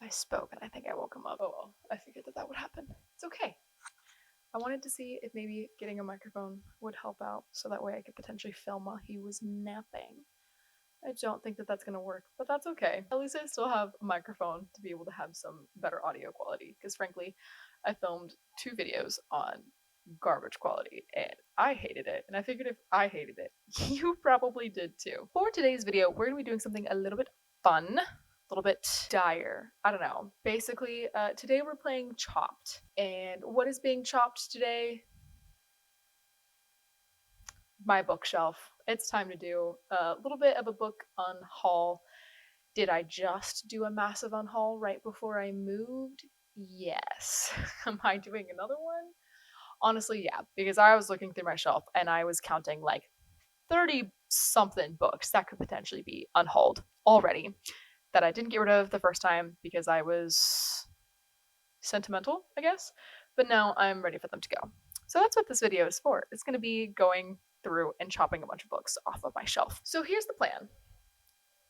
I spoke and I think I woke him up. Oh well, I figured that would happen. It's okay. I wanted to see if maybe getting a microphone would help out so that way I could potentially film while he was napping. I don't think that that's going to work, but that's okay. At least I still have a microphone to be able to have some better audio quality because frankly, I filmed 2 videos on garbage quality and I hated it. And I figured if I hated it, you probably did too. For today's video, we're going to be doing something a little bit fun, a little bit dire. I don't know. Basically, today we're playing Chopped. And what is being chopped today? My bookshelf. It's time to do a little bit of a book unhaul. Did I just do a massive unhaul right before I moved? Yes. Am I doing another one? Honestly, yeah, because I was looking through my shelf and I was counting like 30 something books that could potentially be unhauled already that I didn't get rid of the first time because I was sentimental, I guess. But now I'm ready for them to go. So that's what this video is for. It's going to be going through and chopping a bunch of books off of my shelf. So here's the plan.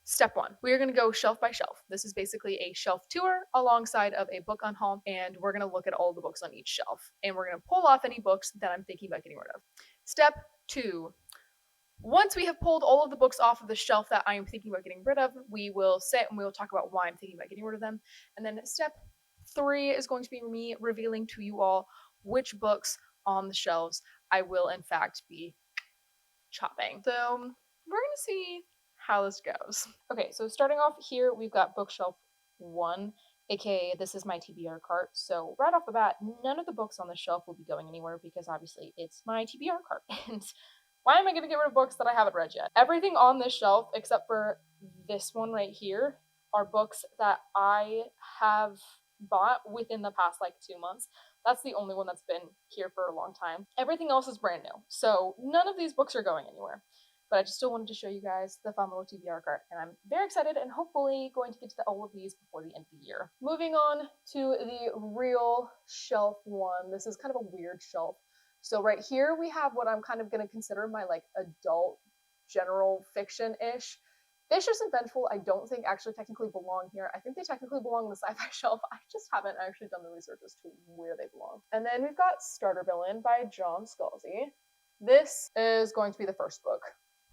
Step 1, we are going to go shelf by shelf. This is basically a shelf tour alongside of a book unhaul, and we're going to look at all the books on each shelf, and we're going to pull off any books that I'm thinking about getting rid of. Step 2, once we have pulled all of the books off of the shelf that I am thinking about getting rid of, we will sit and we will talk about why I'm thinking about getting rid of them. And then step 3 is going to be me revealing to you all which books on the shelves I will in fact be chopping. So we're going to see how this goes. Okay, so starting off here, we've got bookshelf 1, aka this is my TBR cart. So right off the bat, none of the books on the shelf will be going anywhere because obviously it's my TBR cart. And why am I going to get rid of books that I haven't read yet? Everything on this shelf, except for this one right here, are books that I have bought within the past like 2 months. That's the only one that's been here for a long time. Everything else is brand new. So none of these books are going anywhere. But I just still wanted to show you guys the fun little TBR cart. And I'm very excited and hopefully going to get to all of these before the end of the year. Moving on to the real shelf 1. This is kind of a weird shelf. So right here we have what I'm kind of going to consider my like adult general fiction-ish. Vicious and Vengeful, I don't think actually technically belong here. I think they technically belong on the sci-fi shelf. I just haven't actually done the research as to where they belong. And then we've got Starter Villain by John Scalzi. This is going to be the first book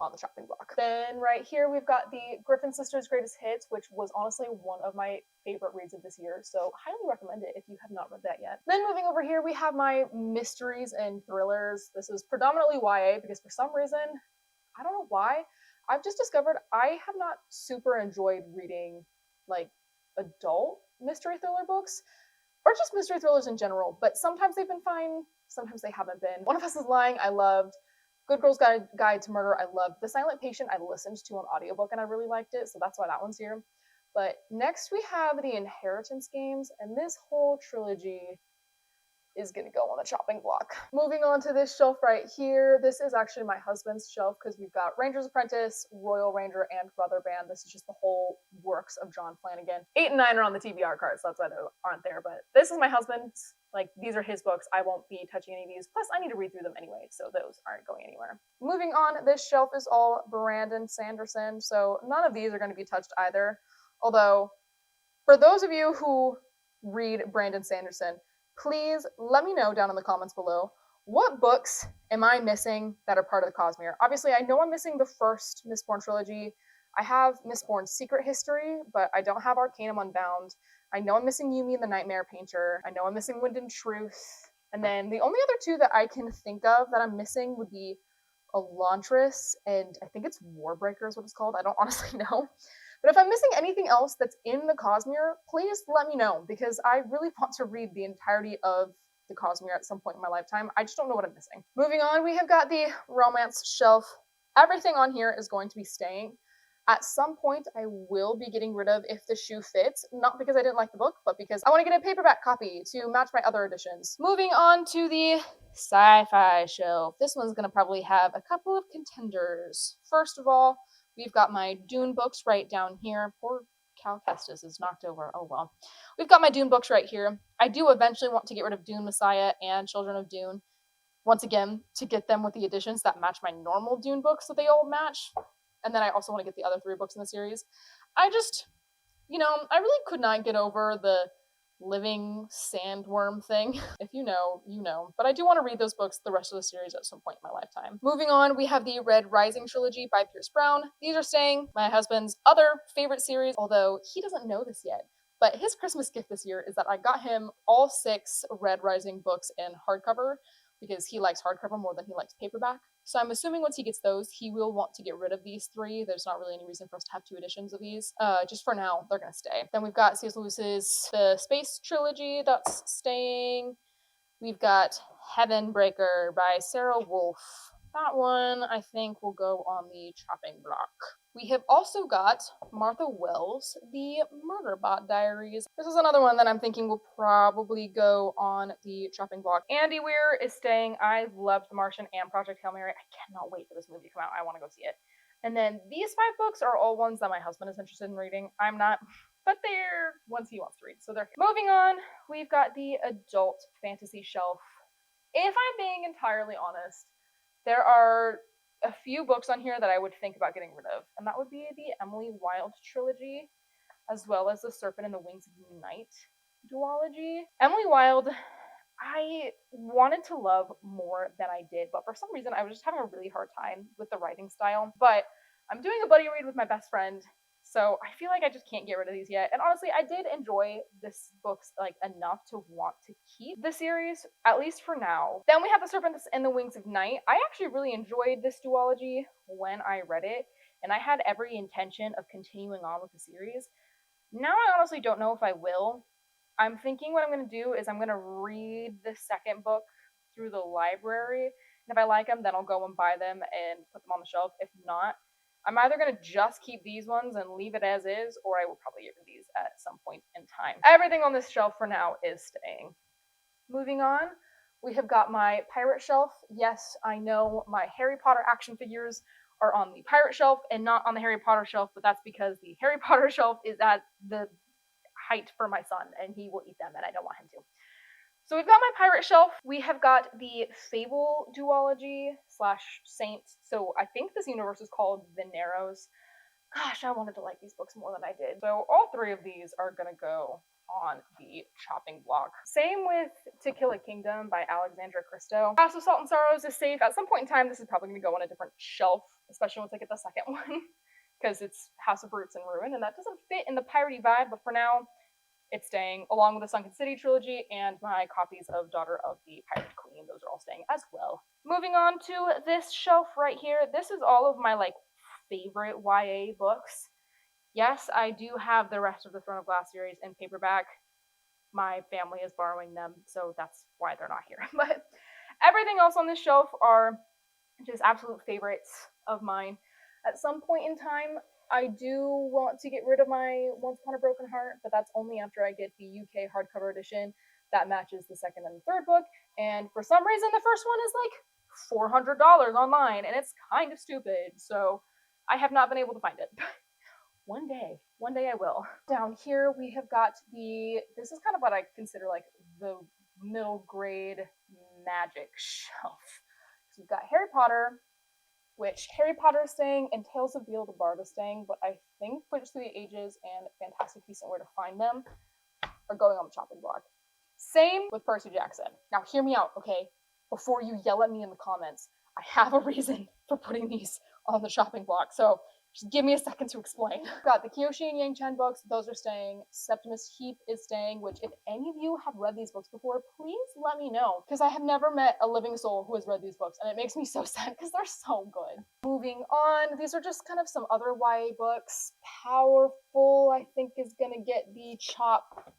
on the chopping block. Then right here we've got the Griffin Sisters Greatest Hits, which was honestly one of my favorite reads of this year, so highly recommend it if you have not read that yet. Then moving over here we have my mysteries and thrillers. This is predominantly YA because for some reason, I don't know why, I've just discovered I have not super enjoyed reading like adult mystery thriller books or just mystery thrillers in general, but sometimes they've been fine, sometimes they haven't been. One of Us is Lying, I loved. Good Girl's Guide to Murder, I loved. The Silent Patient, I listened to on audiobook and I really liked it, so that's why that one's here. But next we have the Inheritance games, and this whole trilogy is going to go on the chopping block. Moving on to this shelf right here. This is actually my husband's shelf because we've got Ranger's Apprentice, Royal Ranger, and Brother Band. This is just the whole works of John Flanagan. 8 and 9 are on the TBR card, so that's why they aren't there. But this is my husband's. Like, these are his books. I won't be touching any of these. Plus, I need to read through them anyway, so those aren't going anywhere. Moving on, this shelf is all Brandon Sanderson, so none of these are going to be touched either. Although, for those of you who read Brandon Sanderson, please let me know down in the comments below, what books am I missing that are part of the Cosmere? Obviously, I know I'm missing the first Mistborn trilogy. I have Mistborn's Secret History, but I don't have Arcanum Unbound. I know I'm missing Yumi and the Nightmare Painter. I know I'm missing Wind and Truth. And then the only other 2 that I can think of that I'm missing would be Elantris, and I think it's Warbreaker is what it's called. I don't honestly know. But if I'm missing anything else that's in the Cosmere, please let me know, because I really want to read the entirety of the Cosmere at some point in my lifetime. I just don't know what I'm missing. Moving on, we have got the romance shelf. Everything on here is going to be staying. At some point, I will be getting rid of If the Shoe Fits, not because I didn't like the book, but because I want to get a paperback copy to match my other editions. Moving on to the sci-fi shelf. This one's going to probably have a couple of contenders. First of all, we've got my Dune books right down here. Poor Cal Kestis is knocked over. Oh well. We've got my Dune books right here. I do eventually want to get rid of Dune Messiah and Children of Dune. Once again, to get them with the editions that match my normal Dune books so they all match. And then I also want to get the other 3 books in the series. You know, I really could not get over the living sandworm thing. If you know, you know. But I do want to read those books, the rest of the series, at some point in my lifetime. Moving on, we have the Red Rising trilogy by Pierce Brown. These are staying. My husband's other favorite series, although he doesn't know this yet. But his Christmas gift this year is that I got him all 6 Red Rising books in hardcover because he likes hardcover more than he likes paperback. So I'm assuming once he gets those, he will want to get rid of these 3. There's not really any reason for us to have 2 editions of these. Just for now, they're gonna stay. Then we've got C.S. Lewis's The Space Trilogy, that's staying. We've got Heavenbreaker by Sarah Wolfe. That one, I think, will go on the chopping block. We have also got Martha Wells' The Murderbot Diaries. This is another one that I'm thinking will probably go on the chopping block. Andy Weir is staying. I loved The Martian and Project Hail Mary. I cannot wait for this movie to come out. I want to go see it. And then these 5 books are all ones that my husband is interested in reading. I'm not, but they're ones he wants to read. So they're here. Moving on, we've got the adult fantasy shelf. If I'm being entirely honest, there are a few books on here that I would think about getting rid of, and that would be the Emily Wilde trilogy, as well as The Serpent and the Wings of Night duology. Emily Wilde, I wanted to love more than I did, but for some reason I was just having a really hard time with the writing style. But I'm doing a buddy read with my best friend, so I feel like I just can't get rid of these yet. And honestly, I did enjoy this books like enough to want to keep the series, at least for now. Then we have The Serpent and the Wings of Night. I actually really enjoyed this duology when I read it, and I had every intention of continuing on with the series. Now I honestly don't know if I will. I'm thinking what I'm going to do is I'm going to read the second book through the library, and if I like them, then I'll go and buy them and put them on the shelf. If not, I'm either going to just keep these ones and leave it as is, or I will probably get rid of these at some point in time. Everything on this shelf for now is staying. Moving on, we have got my pirate shelf. Yes, I know my Harry Potter action figures are on the pirate shelf and not on the Harry Potter shelf, but that's because the Harry Potter shelf is at the height for my son and he will eat them and I don't want him to. So we've got my pirate shelf. We have got the Fable duology slash Saints. So I think this universe is called The Narrows. Gosh, I wanted to like these books more than I did. So all 3 of these are gonna go on the chopping block. Same with To Kill a Kingdom by Alexandra Christo. House of Salt and Sorrows is safe. At some point in time, this is probably gonna go on a different shelf, especially once I get the second one, because it's House of Roots and Ruin, and that doesn't fit in the piratey vibe, but for now, it's staying, along with the Sunken City trilogy and my copies of Daughter of the Pirate Queen. Those are all staying as well. Moving on to this shelf right here. This is all of my favorite YA books. Yes, I do have the rest of the Throne of Glass series in paperback. My family is borrowing them, so that's why they're not here. But everything else on this shelf are just absolute favorites of mine. At some point in time, I do want to get rid of my Once Upon a Broken Heart, but that's only after I get the UK hardcover edition that matches the second and the third book. And for some reason, the first one is like $400 online, and it's kind of stupid. So I have not been able to find it. One day I will. Down here we have got this is kind of what I consider like the middle grade magic shelf. So we've got Harry Potter, which Harry Potter is staying, and Tales of Beedle the Bard is staying, but I think Bridge Through the Ages and Fantastic Beasts and Where to Find Them are going on the chopping block. Same with Percy Jackson. Now hear me out, okay? Before you yell at me in the comments, I have a reason for putting these on the chopping block, so just give me a second to explain. Got the Kyoshi and Yang Chen books, those are staying. Septimus Heap is staying, which if any of you have read these books before, please let me know, because I have never met a living soul who has read these books, and it makes me so sad because they're so good. Moving on, these are just kind of some other YA books. Powerful, I think, is gonna get the chop.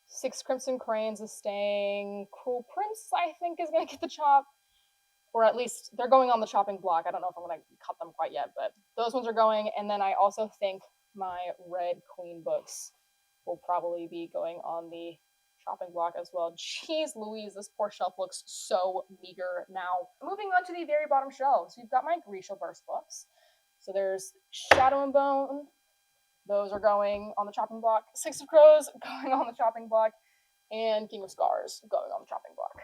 Six Crimson Cranes is staying. Cruel Prince, I think, is gonna get the chop. Or at least they're going on the chopping block. I don't know if I'm going to cut them quite yet, but those ones are going. And then I also think my Red Queen books will probably be going on the chopping block as well. Jeez Louise, this poor shelf looks so meager now. Moving on to the very bottom shelves, we've got my Grishaverse books. So there's Shadow and Bone. Those are going on the chopping block. Six of Crows going on the chopping block. And King of Scars going on the chopping block.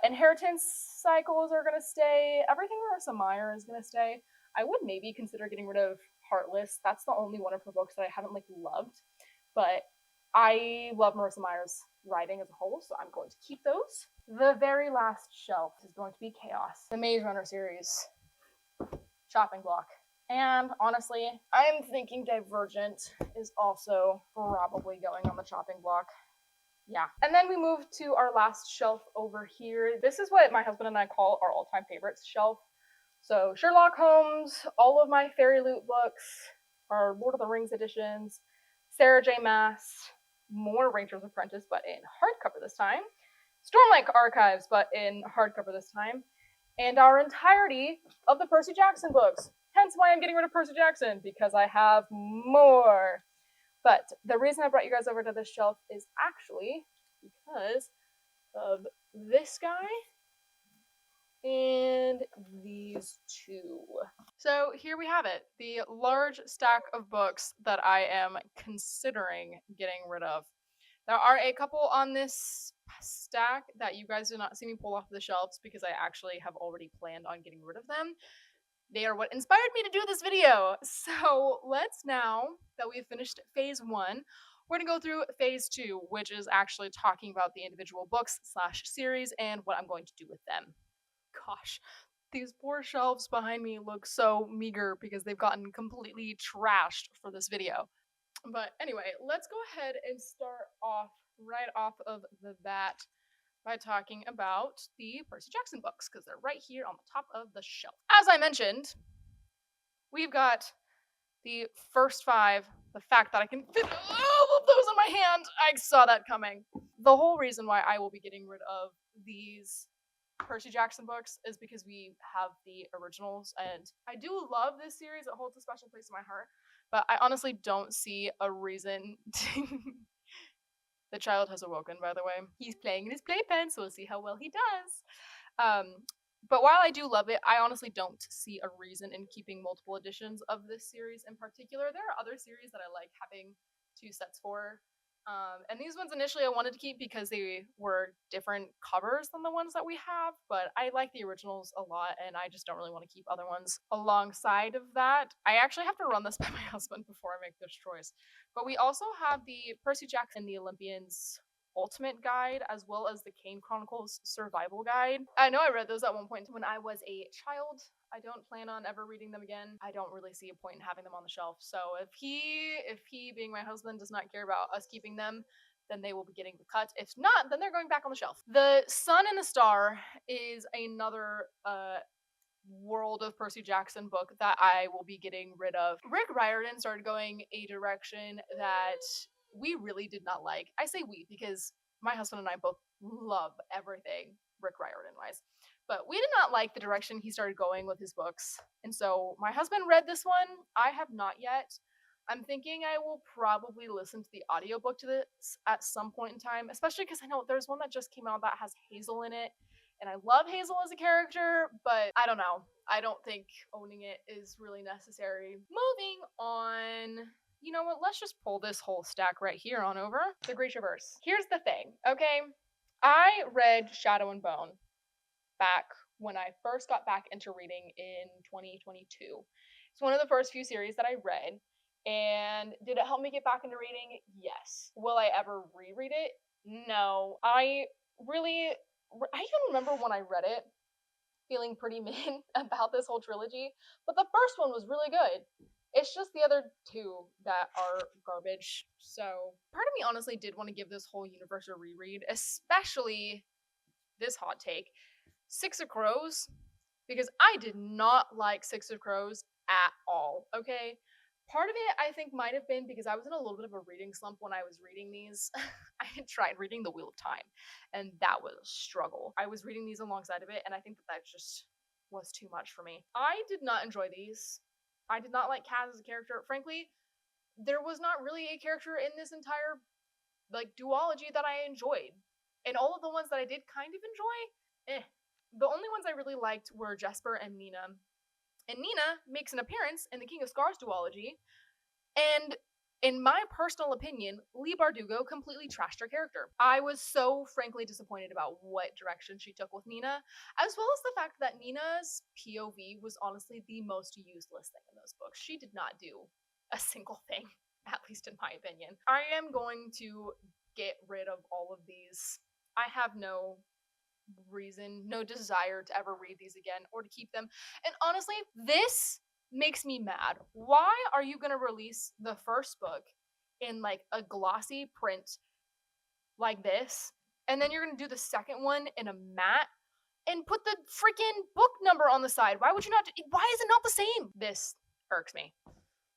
Inheritance cycles are going to stay. Everything Marissa Meyer is going to stay. I would maybe consider getting rid of Heartless. That's the only one of her books that I haven't like loved, but I love Marissa Meyer's writing as a whole, so I'm going to keep those. The very last shelf is going to be Chaos, the Maze Runner series chopping block. And honestly, I'm thinking Divergent is also probably going on the chopping block. Yeah. And then we move to our last shelf over here. This is what my husband and I call our all-time favorites shelf. So Sherlock Holmes, all of my Fairy Loot books, our Lord of the Rings editions, Sarah J. Maas, more Ranger's Apprentice, but in hardcover this time, Stormlight Archives, but in hardcover this time, and our entirety of the Percy Jackson books. Hence why I'm getting rid of Percy Jackson, because I have more. But the reason I brought you guys over to this shelf is actually because of this guy and these two. So here we have it, the large stack of books that I am considering getting rid of. There are a couple on this stack that you guys do not see me pull off the shelves because I actually have already planned on getting rid of them. They are what inspired me to do this video. So let's, now that we've finished phase 1, we're gonna go through phase 2, which is actually talking about the individual books / series and what I'm going to do with them. Gosh, these poor shelves behind me look so meager because they've gotten completely trashed for this video. But anyway, let's go ahead and start off right off of the bat by talking about the Percy Jackson books, because they're right here on the top of the shelf. As I mentioned, we've got the first 5. The fact that I can fit all of those in my hand, I saw that coming. The whole reason why I will be getting rid of these Percy Jackson books is because we have the originals, and I do love this series. It holds a special place in my heart, but I honestly don't see a reason to... The child has awoken, by the way. He's playing in his playpen, so we'll see how well he does. But while I do love it, I honestly don't see a reason in keeping multiple editions of this series in particular. There are other series that I like having 2 sets for. And these ones initially I wanted to keep because they were different covers than the ones that we have, but I like the originals a lot, and I just don't really want to keep other ones alongside of that. I actually have to run this by my husband before I make this choice. But we also have the Percy Jackson and the Olympians Ultimate Guide, as well as the Kane Chronicles Survival Guide. I know I read those at one point when I was a child. I don't plan on ever reading them again. I don't really see a point in having them on the shelf. So if he being my husband does not care about us keeping them, then they will be getting the cut. If not, then they're going back on the shelf. The Sun and the Star is another World of Percy Jackson book that I will be getting rid of. Rick Riordan started going a direction that we really did not like. I say we because my husband and I both love everything Rick Riordan wise. But we did not like the direction he started going with his books. And so my husband read this one. I have not yet. I'm thinking I will probably listen to the audiobook to this at some point in time, especially because I know there's one that just came out that has Hazel in it. And I love Hazel as a character, but I don't know. I don't think owning it is really necessary. Moving on. You know what? Let's just pull this whole stack right here on over. The Grishaverse. Here's the thing, okay? I read Shadow and Bone back when I first got back into reading in 2022. It's one of the first few series that I read. And did it help me get back into reading? Yes. Will I ever reread it? No. I even remember when I read it feeling pretty mid about this whole trilogy, but the first one was really good. It's just the other 2 that are garbage. So part of me honestly did want to give this whole universe a reread, especially this hot take, 6 of Crows, because I did not like 6 of Crows at all, okay? Part of it, I think, might have been because I was in a little bit of a reading slump when I was reading these. I had tried reading The Wheel of Time, and that was a struggle. I was reading these alongside of it, and I think that just was too much for me. I did not enjoy these. I did not like Kaz as a character. Frankly, there was not really a character in this entire, duology that I enjoyed. And all of the ones that I did kind of enjoy, The only ones I really liked were Jesper and Nina. And Nina makes an appearance in the King of Scars duology, and In my personal opinion, Lee Bardugo completely trashed her character. I was so frankly disappointed about what direction she took with Nina, as well as the fact that Nina's POV was honestly the most useless thing in those books. She did not do a single thing, at least in my opinion. I am going to get rid of all of these. I have no reason, no desire to ever read these again or to keep them. And honestly, this makes me mad. Why are you going to release the first book in like a glossy print like this, and then you're going to do the second one in a matte and put the freaking book number on the side? Why would you not? Why is it not the same? This irks me.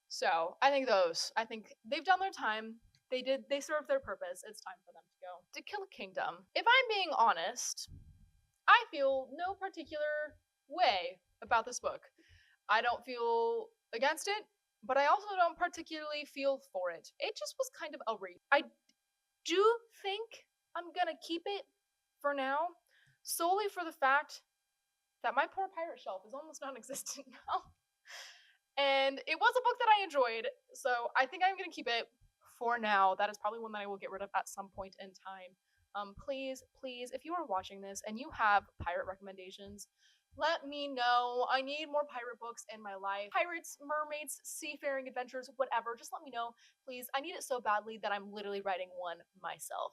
So I think they've done their time. They served their purpose. It's time for them to go. To Kill a Kingdom. If I'm being honest, I feel no particular way about this book. I don't feel against it, but I also don't particularly feel for it. It just was kind of a read. I do think I'm gonna keep it for now, solely for the fact that my poor pirate shelf is almost non-existent now. And it was a book that I enjoyed, so I think I'm gonna keep it for now. That is probably one that I will get rid of at some point in time. Please, if you are watching this and you have pirate recommendations, let me know. I need more pirate books in my life. Pirates, mermaids, seafaring adventures, whatever. Just let me know, please. I need it so badly that I'm literally writing one myself.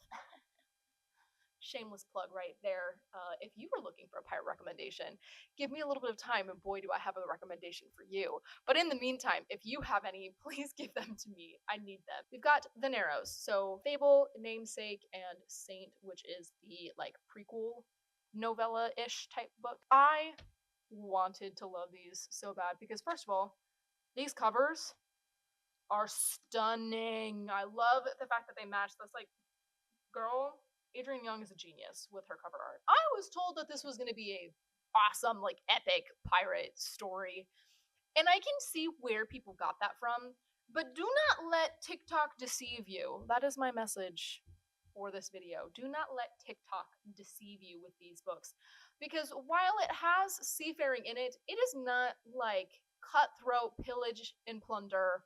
Shameless plug right there. If you were looking for a pirate recommendation, give me a little bit of time, and boy, do I have a recommendation for you. But in the meantime, if you have any, please give them to me. I need them. We've got The Narrows, so Fable, Namesake, and Saint, which is the like prequel novella-ish type book. I wanted to love these so bad because, first of all, these covers are stunning. I love the fact that they match this like girl. Adrienne Young is a genius with her cover art. I was told that this was going to be a awesome, like epic pirate story, and I can see where people got that from. But do not let TikTok deceive you. That is my message for this video. Do not let TikTok deceive you with these books, because while it has seafaring in it, it is not like cutthroat pillage and plunder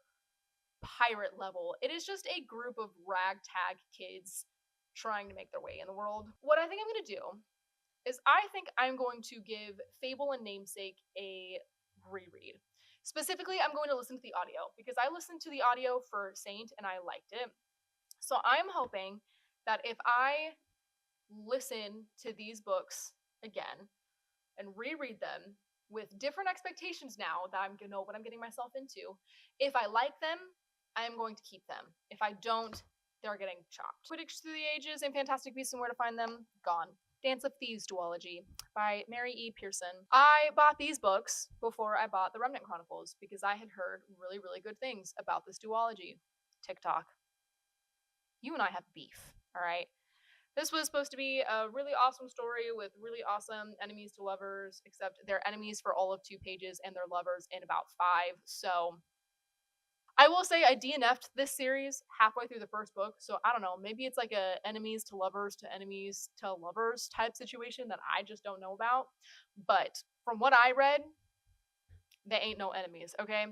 pirate level. It is just a group of ragtag kids trying to make their way in the world. What I think I'm going to do is I think I'm going to give Fable and Namesake a reread. Specifically, I'm going to listen to the audio because I listened to the audio for Saint and I liked it. So I'm hoping that if I listen to these books again and reread them with different expectations now that I'm gonna know what I'm getting myself into, if I like them, I am going to keep them. If I don't, they're getting chopped. Quidditch Through the Ages and Fantastic Beasts and Where to Find Them, gone. Dance of Thieves duology by Mary E. Pearson. I bought these books before I bought the Remnant Chronicles because I had heard really, really good things about this duology. TikTok, you and I have beef, all right? This was supposed to be a really awesome story with really awesome enemies to lovers, except they're enemies for all of 2 pages and they're lovers in about 5. So I will say I DNF'd this series halfway through the first book, so I don't know, maybe it's like a enemies to lovers type situation that I just don't know about. But from what I read, they ain't no enemies, okay?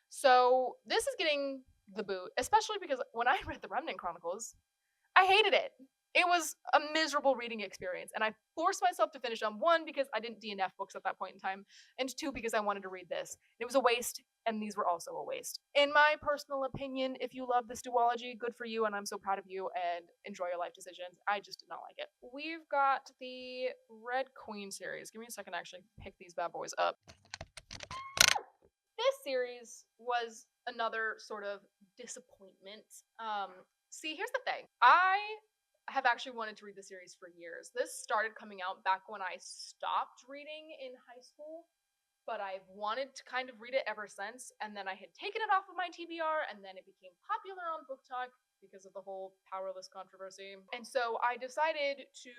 So this is getting the boot, especially because when I read the Remnant Chronicles, I hated it. It was a miserable reading experience, and I forced myself to finish them. 1, because I didn't DNF books at that point in time, and 2, because I wanted to read this. It was a waste, and these were also a waste. In my personal opinion, if you love this duology, good for you, and I'm so proud of you, and enjoy your life decisions. I just did not like it. We've got the Red Queen series. Give me a second to actually pick these bad boys up. This series was another sort of disappointment. See, here's the thing. I have actually wanted to read the series for years. This started coming out back when I stopped reading in high school, but I've wanted to kind of read it ever since, and then I had taken it off of my TBR, and then it became popular on Book Talk because of the whole Powerless controversy. And so I decided to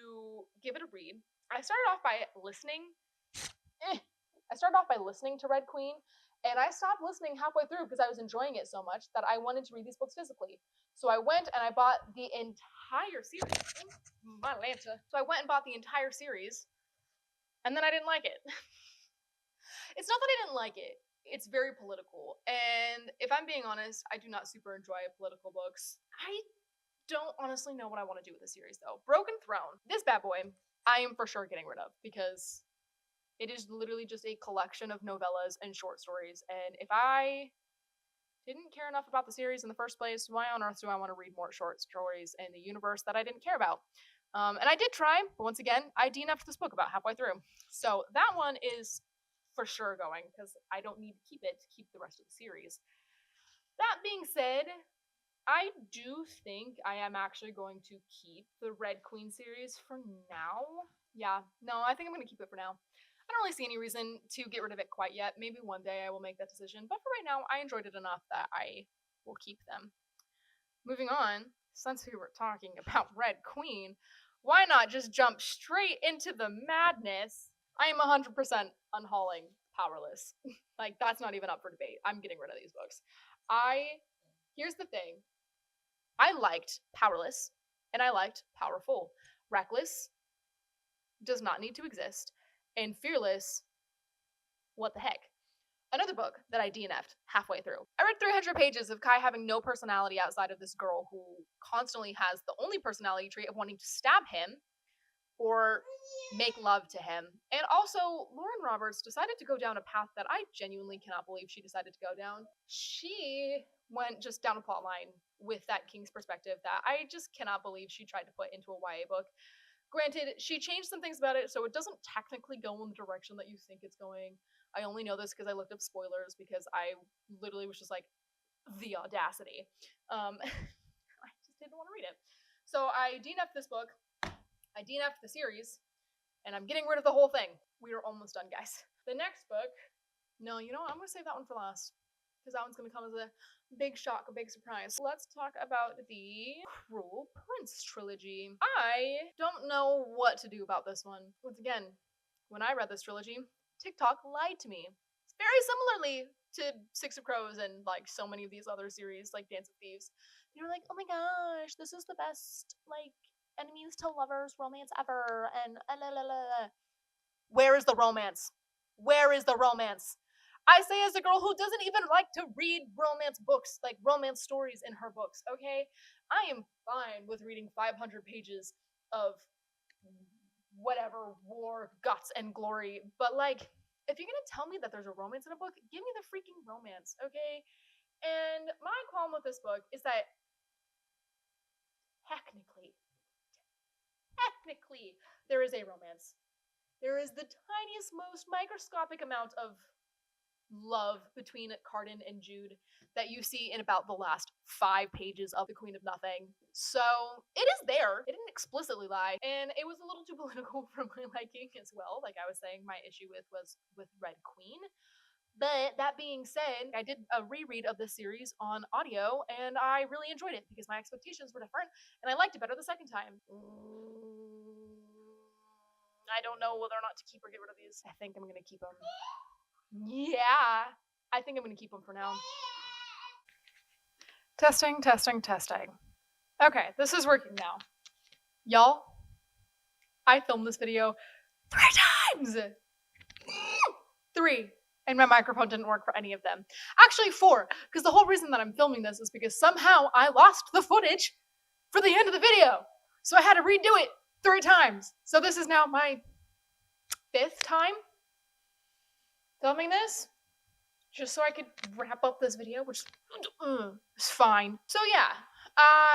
give it a read. I started off by listening to Red Queen, and I stopped listening halfway through because I was enjoying it so much that I wanted to read these books physically. So I went and I bought the entire series. My Lanta. So I went and bought the entire series, and then I didn't like it. It's not that I didn't like it. it's very political. And if I'm being honest, I do not super enjoy political books. I don't honestly know what I want to do with the series though. Broken Throne, this bad boy, I am for sure getting rid of because it is literally just a collection of novellas and short stories. And if I didn't care enough about the series in the first place, why on earth do I want to read more short stories in the universe that I didn't care about? And I did try, but once again, I DNF'd this book about halfway through. So that one is for sure going because I don't need to keep it to keep the rest of the series. That being said, I do think I am actually going to keep the Red Queen series for now. Yeah, no, I think I'm going to keep it for now. I don't really see any reason to get rid of it quite yet. Maybe one day I will make that decision, but for right now, I enjoyed it enough that I will keep them. Moving on, since we were talking about Red Queen, why not just jump straight into the madness? I am 100% unhauling Powerless. Like, that's not even up for debate. I'm getting rid of these books. Here's the thing. I liked Powerless, and I liked Powerful. Reckless does not need to exist, and Fearless, what the heck? Another book that I DNF'd halfway through. I read 300 pages of Kai having no personality outside of this girl who constantly has the only personality trait of wanting to stab him or make love to him. And also, Lauren Roberts decided to go down a path that I genuinely cannot believe she decided to go down. She went just down a plot line with that King's perspective that I just cannot believe she tried to put into a YA book. Granted, she changed some things about it, so it doesn't technically go in the direction that you think it's going. I only know this because I looked up spoilers because I literally was just like, the audacity. I just didn't want to read it. So I DNF'd this book. I DNF'd the series, and I'm getting rid of the whole thing. We are almost done, guys. The next book, no, you know what? I'm going to save that one for last, because that one's going to come as a big shock, a big surprise. Let's talk about the Cruel Prince trilogy. I don't know what to do about this one. Once again, when I read this trilogy, TikTok lied to me. It's very similarly to Six of Crows and like so many of these other series like Dance of Thieves. They were like, oh my gosh, this is the best like enemies to lovers romance ever, and la la la. Where is the romance? Where is the romance? I say as a girl who doesn't even like to read romance books, like romance stories in her books, okay? I am fine with reading 500 pages of whatever war, guts, and glory, but like, if you're gonna tell me that there's a romance in a book, give me the freaking romance, okay? And my qualm with this book is that technically, there is a romance. There is the tiniest, most microscopic amount of love between Cardan and Jude that you see in about the last 5 pages of The Queen of Nothing. So it is there. It didn't explicitly lie, and it was a little too political for my liking as well. Like I was saying, my issue was with Red Queen. But that being said, I did a reread of this series on audio, and I really enjoyed it because my expectations were different, and I liked it better the second time. I don't know whether or not to keep or get rid of these. I think I'm going to keep them. Yeah, I think I'm going to keep them for now. Testing. Okay, this is working now. Y'all, I filmed this video 3 times! 3. And my microphone didn't work for any of them. Actually 4, because the whole reason that I'm filming this is because somehow I lost the footage for the end of the video. So I had to redo it 3 times. So this is now my 5th time filming this, just so I could wrap up this video, which is fine. So yeah,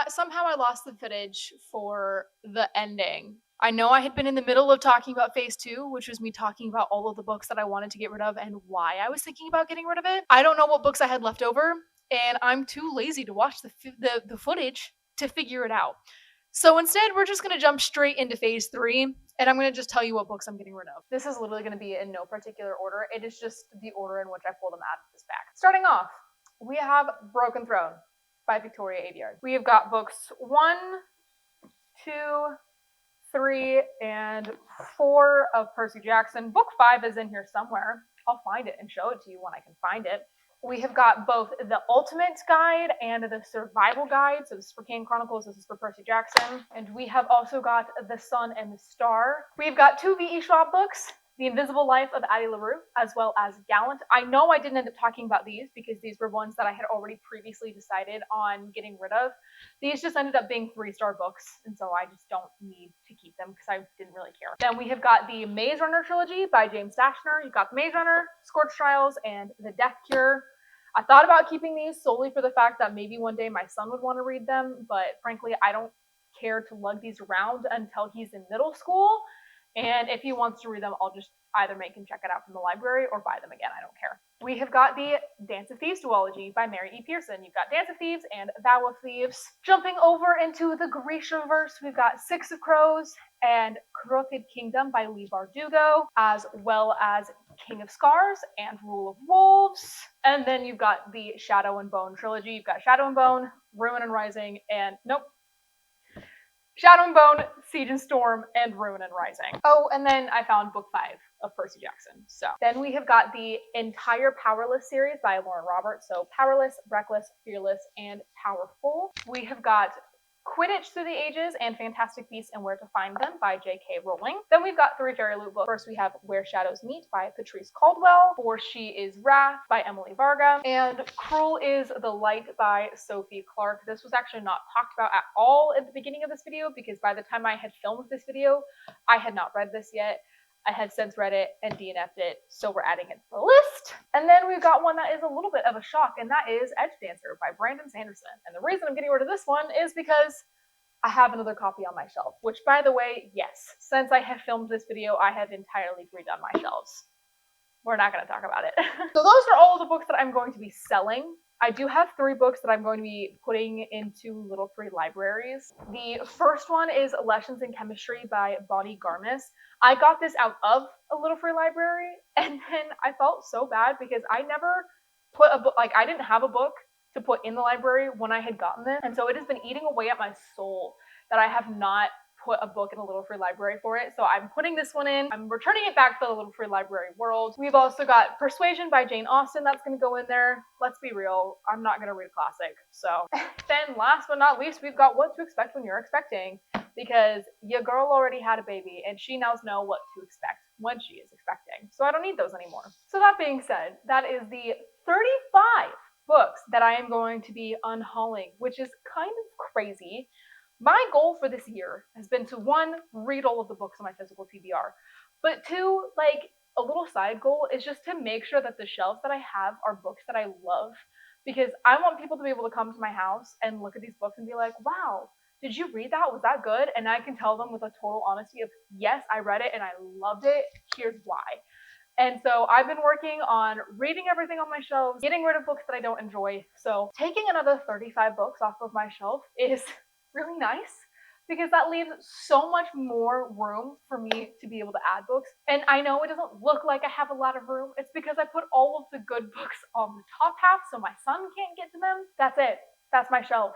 somehow I lost the footage for the ending. I know I had been in the middle of talking about phase 2, which was me talking about all of the books that I wanted to get rid of and why I was thinking about getting rid of it. I don't know what books I had left over, and I'm too lazy to watch the footage to figure it out. So instead, we're just going to jump straight into phase 3, and I'm going to just tell you what books I'm getting rid of. This is literally going to be in no particular order. It is just the order in which I pull them out of this bag. Starting off, we have Broken Throne by Victoria Aveyard. We have got books 1, 2, 3, and 4 of Percy Jackson. Book 5 is in here somewhere. I'll find it and show it to you when I can find it. We have got both the Ultimate Guide and the Survival Guide. So this is for Kane Chronicles, this is for Percy Jackson. And we have also got The Sun and the Star. We've got 2 V.E. Schwab books, The Invisible Life of Addie LaRue, as well as Gallant. I know I didn't end up talking about these because these were ones that I had already previously decided on getting rid of. These just ended up being 3-star books, and so I just don't need to keep them because I didn't really care. Then we have got the Maze Runner trilogy by James Dashner. You've got the Maze Runner, Scorched Trials, and The Death Cure. I thought about keeping these solely for the fact that maybe one day my son would want to read them, but frankly, I don't care to lug these around until he's in middle school. And if he wants to read them, I'll just either make him check it out from the library or buy them again. I don't care. We have got the Dance of Thieves duology by Mary E. Pearson. You've got Dance of Thieves and Vow of Thieves. Jumping over into the Grisha-verse, we've got Six of Crows and Crooked Kingdom by Leigh Bardugo, as well as King of Scars and Rule of Wolves. And then you've got the Shadow and Bone trilogy. You've got Shadow and Bone, Ruin and Rising, and Shadow and Bone, Siege and Storm, and Ruin and Rising. Oh, and then I found book 5 of Percy Jackson. So then we have got the entire Powerless series by Lauren Roberts. So Powerless, Reckless, Fearless, and Powerful. We have got Quidditch Through the Ages and Fantastic Beasts and Where to Find Them by J.K. Rowling. Then we've got 3 Fairy Loot books. First we have Where Shadows Meet by Patrice Caldwell, For She Is Wrath by Emily Varga, and Cruel Is the Light by Sophie Clark. This was actually not talked about at all at the beginning of this video because by the time I had filmed this video, I had not read this yet. I had since read it and DNF'd it, so we're adding it to the list. And then we've got one that is a little bit of a shock, and that is Edge Dancer by Brandon Sanderson. And the reason I'm getting rid of this one is because I have another copy on my shelf, which by the way, yes, since I have filmed this video, I have entirely redone my shelves. We're not going to talk about it. So those are all of the books that I'm going to be selling. I do have 3 books that I'm going to be putting into little free libraries. The first one is Lessons in Chemistry by Bonnie Garmis. I got this out of a little free library, and then I felt so bad because I never put a book, like I didn't have a book to put in the library when I had gotten this, and so it has been eating away at my soul that I have not put a book in a little free library for it. So I'm putting this one in. I'm returning it back to the little free library world. We've also got Persuasion by Jane Austen that's going to go in there. Let's be real, I'm not going to read a classic. So then last but not least, we've got What to Expect When You're Expecting, because your girl already had a baby and she now knows what to expect when she is expecting. So I don't need those anymore. So that being said, that is the 35 books that I am going to be unhauling, which is kind of crazy. My goal for this year has been to 1, read all of the books on my physical TBR, but 2, like a little side goal is just to make sure that the shelves that I have are books that I love, because I want people to be able to come to my house and look at these books and be like, wow, did you read that? Was that good? And I can tell them with a total honesty of, yes, I read it and I loved it. Here's why. And so I've been working on reading everything on my shelves, getting rid of books that I don't enjoy. So taking another 35 books off of my shelf is really nice because that leaves so much more room for me to be able to add books. And I know it doesn't look like I have a lot of room. It's because I put all of the good books on the top half so my son can't get to them. That's it. That's my shelf.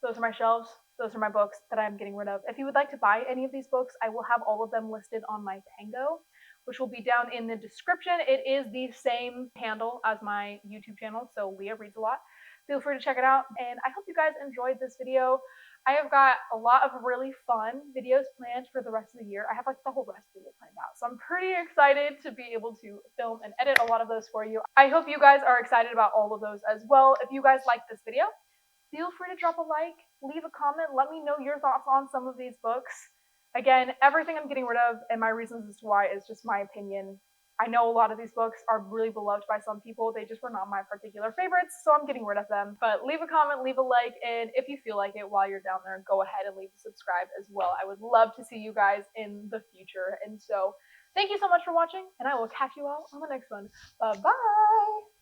Those are my shelves. Those are my books that I'm getting rid of. If you would like to buy any of these books, I will have all of them listed on my Pango, which will be down in the description. It is the same handle as my YouTube channel, so Leah Reads a Lot. Feel free to check it out, and I hope you guys enjoyed this video. I have got a lot of really fun videos planned for the rest of the year. I have like the whole rest of the year planned out, so I'm pretty excited to be able to film and edit a lot of those for you. I hope you guys are excited about all of those as well. If you guys like this video, feel free to drop a like, leave a comment, let me know your thoughts on some of these books. Again, everything I'm getting rid of and my reasons as to why is just my opinion. I know a lot of these books are really beloved by some people. They just were not my particular favorites, so I'm getting rid of them. But leave a comment, leave a like, and if you feel like it while you're down there, go ahead and leave a subscribe as well. I would love to see you guys in the future. And so thank you so much for watching, and I will catch you all on the next one. Bye-bye!